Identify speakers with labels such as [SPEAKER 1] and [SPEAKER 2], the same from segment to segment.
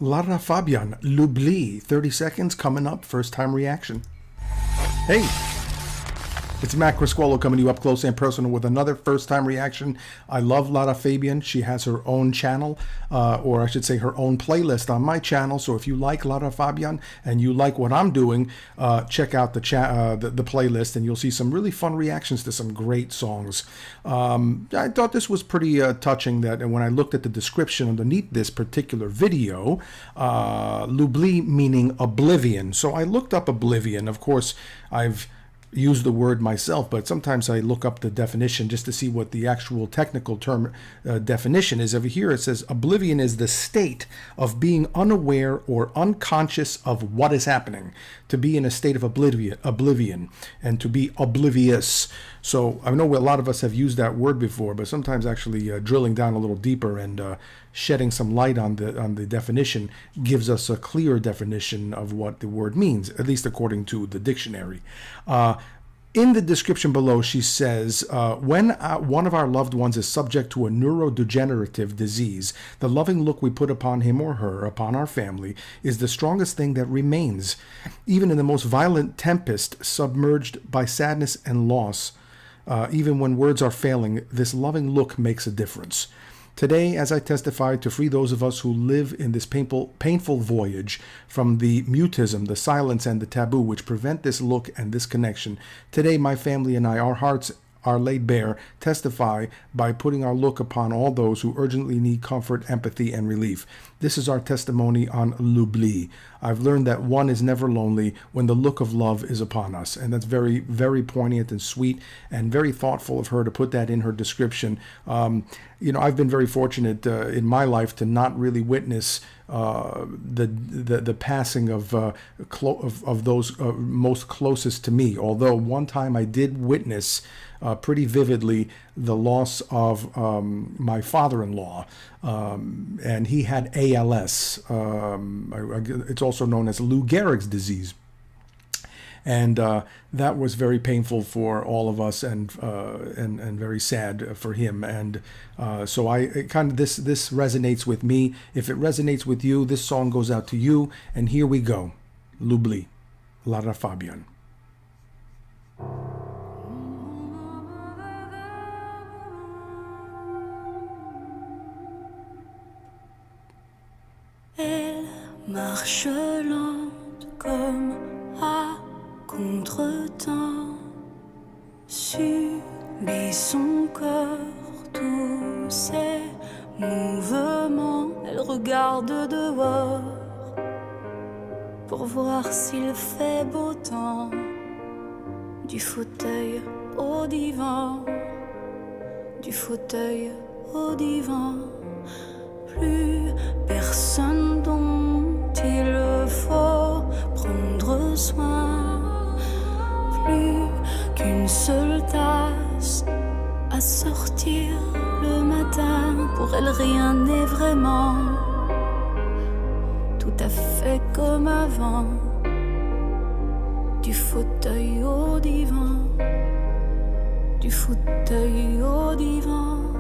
[SPEAKER 1] LARA FABIAN, L'Oubli. 30 seconds coming up. First time reaction. Hey! It's Matt Criscuolo coming to you up close and personal with another first-time reaction. I love LARA FABIAN. She has her own channel, or I should say her own playlist on my channel. So if you like LARA FABIAN and you like what I'm doing, check out the playlist, and you'll see some really fun reactions to some great songs. I thought this was pretty touching, that, and when I looked at the description underneath this particular video, L'Oubli meaning oblivion. So I looked up oblivion. Of course, I've use the word myself, but sometimes I look up the definition just to see what the actual technical term definition is. Over here it says oblivion is the state of being unaware or unconscious of what is happening, to be in a state of oblivion, and to be oblivious. So I know a lot of us have used that word before, but sometimes actually drilling down a little deeper and shedding some light on the definition gives us a clear definition of what the word means, at least according to the dictionary. In the description below, she says, when one of our loved ones is subject to a neurodegenerative disease, the loving look we put upon him or her, upon our family, is the strongest thing that remains. Even in the most violent tempest, submerged by sadness and loss, even when words are failing, this loving look makes a difference. Today, as I testify to free those of us who live in this painful voyage from the mutism, the silence, and the taboo which prevent this look and this connection, today my family and I, our hearts are laid bare, testify by putting our look upon all those who urgently need comfort, empathy, and relief. This is our testimony on L'Oubli. I've learned that one is never lonely when the look of love is upon us. And that's very, very poignant and sweet and very thoughtful of her to put that in her description. You know, I've been very fortunate in my life to not really witness the passing of those most closest to me. Although one time I did witness pretty vividly the loss of my father-in-law, and he had ALS. It's also known as Lou Gehrig's disease. And that was very painful for all of us, and very sad for him. And so this resonates with me. If it resonates with you, this song goes out to you. And here we go, L'Oubli, LARA FABIAN.
[SPEAKER 2] Elle marche lente comme à contre-temps, subit son corps tous ses mouvements. Elle regarde dehors pour voir s'il fait beau temps. Du fauteuil au divan, du fauteuil au divan. Plus personne dont il faut prendre soin. Plus qu'une seule tasse à sortir le matin. Pour elle rien n'est vraiment tout à fait comme avant. Du fauteuil au divan, du fauteuil au divan.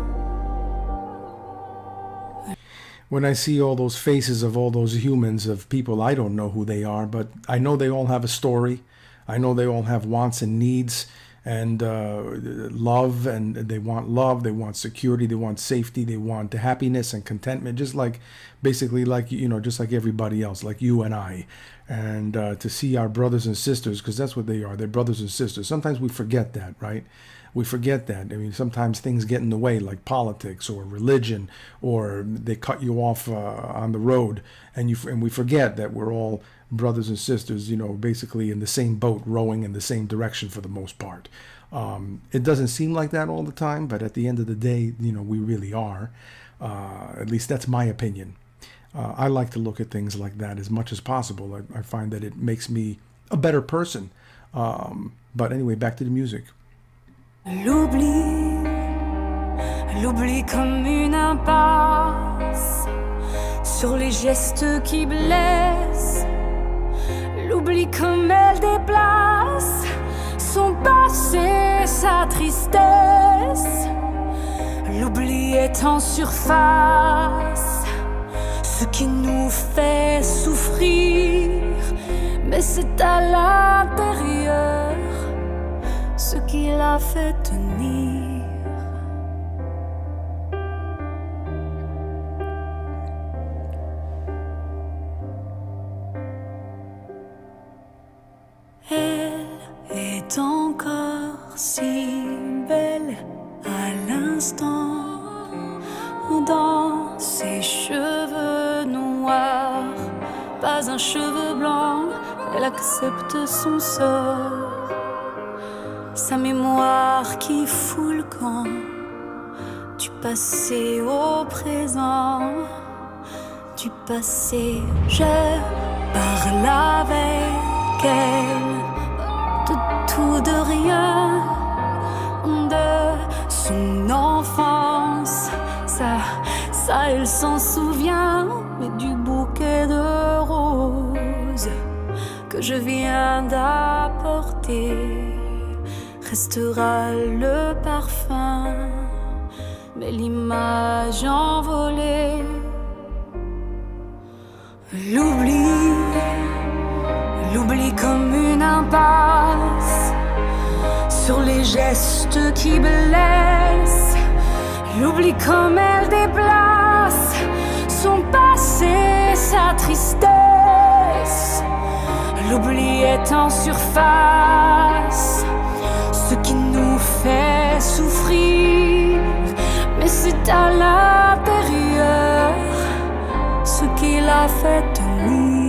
[SPEAKER 1] When I see all those faces of all those humans, of people, I don't know who they are, but I know they all have a story. I know they all have wants and needs, and love, and they want security, they want safety, they want happiness and contentment, just like, basically like, you know, just like everybody else, like you and I. And to see our brothers and sisters, because that's what they are, they're brothers and sisters. Sometimes we forget that, right? We forget that. I mean, sometimes things get in the way, like politics or religion, or they cut you off on the road, and we forget that we're all brothers and sisters, you know, basically in the same boat, rowing in the same direction for the most part. It doesn't seem like that all the time, but at the end of the day, you know, we really are. At least that's my opinion. I like to look at things like that as much as possible. I find that it makes me a better person. But anyway, back to the music.
[SPEAKER 2] L'oubli, l'oubli comme une impasse sur les gestes qui blessent. L'oubli comme elle déplace son passé, sa tristesse. L'oubli est en surface, ce qui nous fait souffrir, mais c'est à l'intérieur ce qui l'a fait tenir. Elle est encore si belle à l'instant, dans ses cheveux noirs, pas un cheveu blanc, elle accepte son sort. Sa mémoire qui fout le camp, du passé au présent, du passé. Je parle avec elle de tout, de rien, de son enfance. Ça, elle s'en souvient, mais du bouquet de roses que je viens d'apporter restera le parfum, mais l'image envolée. L'oubli comme une impasse sur les gestes qui blessent. L'oubli comme elle déplace son passé, sa tristesse. L'oubli est en surface, ce qui nous fait souffrir, mais c'est à l'intérieur ce qui l'a fait tenir.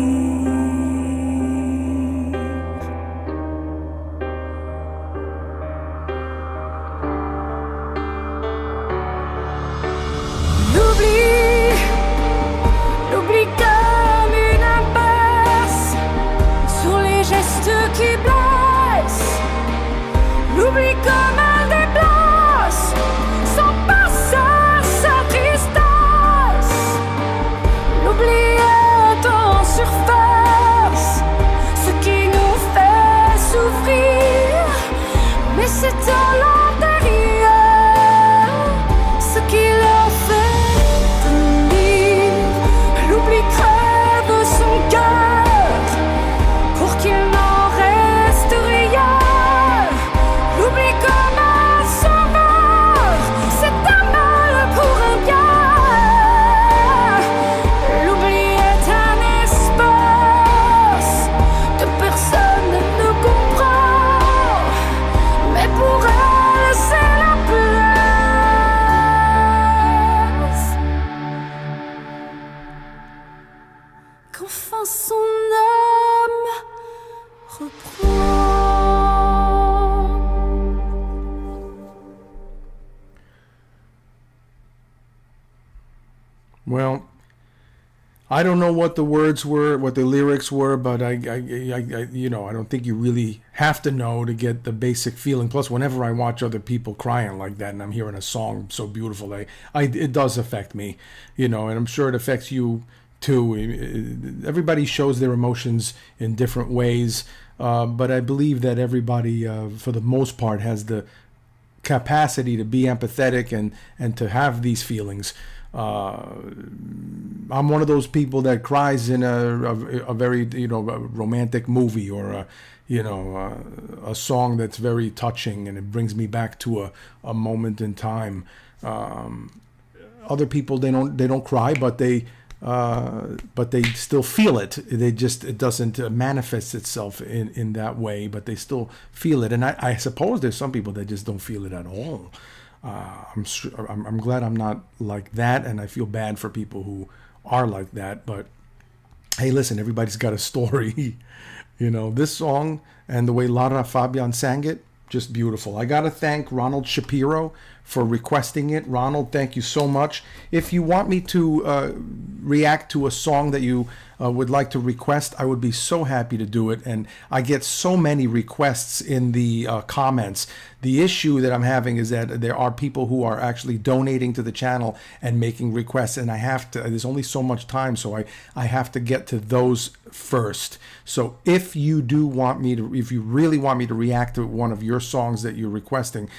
[SPEAKER 2] L'oubli comme une impasse sur les gestes qui blessent. L'oubli comme elle déplace son passé, sa tristesse. L'oubli est en surface, ce qui nous fait souffrir, mais c'est à l'intérieur ce qui l'a fait tenir. L'oubli crève son cœur pour qu'il n'en reste rien. L'oubli comme un sauveur, c'est un mal pour un bien. L'oubli est un espace que personne ne comprend, mais pour elle c'est la place qu'enfin son âme reprend.
[SPEAKER 1] Well, I don't know what the words were, what the lyrics were, but I don't think you really have to know to get the basic feeling. Plus, whenever I watch other people crying like that, and I'm hearing a song so beautiful, it does affect me, and I'm sure it affects you too. Everybody shows their emotions in different ways, but I believe that everybody, for the most part, has the capacity to be empathetic and to have these feelings. I'm one of those people that cries in a very romantic movie or a song that's very touching and it brings me back to a moment in time. Other people they don't cry, but they still feel it. It doesn't manifest itself in that way, but they still feel it. And I suppose there's some people that just don't feel it at all. I'm glad I'm not like that, and I feel bad for people who are like that. But hey, listen, everybody's got a story. This song and the way LARA FABIAN sang it, just beautiful. I gotta thank Ronald Shapiro for requesting it. Ronald, thank you so much. If you want me to react to a song that you would like to request, I would be so happy to do it. And I get so many requests in the comments. The issue that I'm having is that there are people who are actually donating to the channel and making requests, and there's only so much time, so I have to get to those first. So if you really want me to react to one of your songs that you're requesting,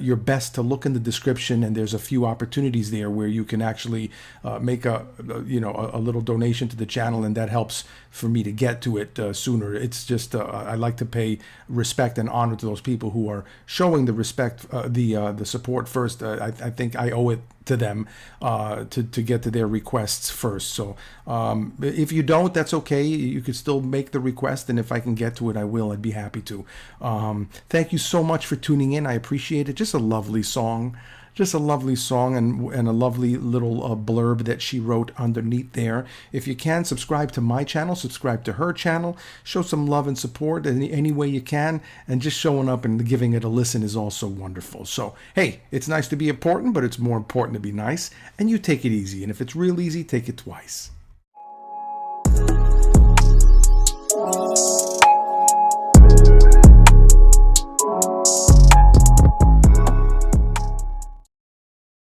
[SPEAKER 1] you're best to look in in the description, and there's a few opportunities there where you can actually make a little donation to the channel, and that helps for me to get to it sooner. It's just I like to pay respect and honor to those people who are showing the respect, the support first. I think I owe it to them to get to their requests first. So if you don't, that's okay. You could still make the request, and if I can get to it, I will. I'd be happy to. Thank you so much for tuning in. I appreciate it. Just a lovely song. Just a lovely song, and a lovely little blurb that she wrote underneath there. If you can, subscribe to my channel, subscribe to her channel, show some love and support any way you can, and just showing up and giving it a listen is also wonderful. So, hey, it's nice to be important, but it's more important to be nice, and you take it easy. And if it's real easy, take it twice.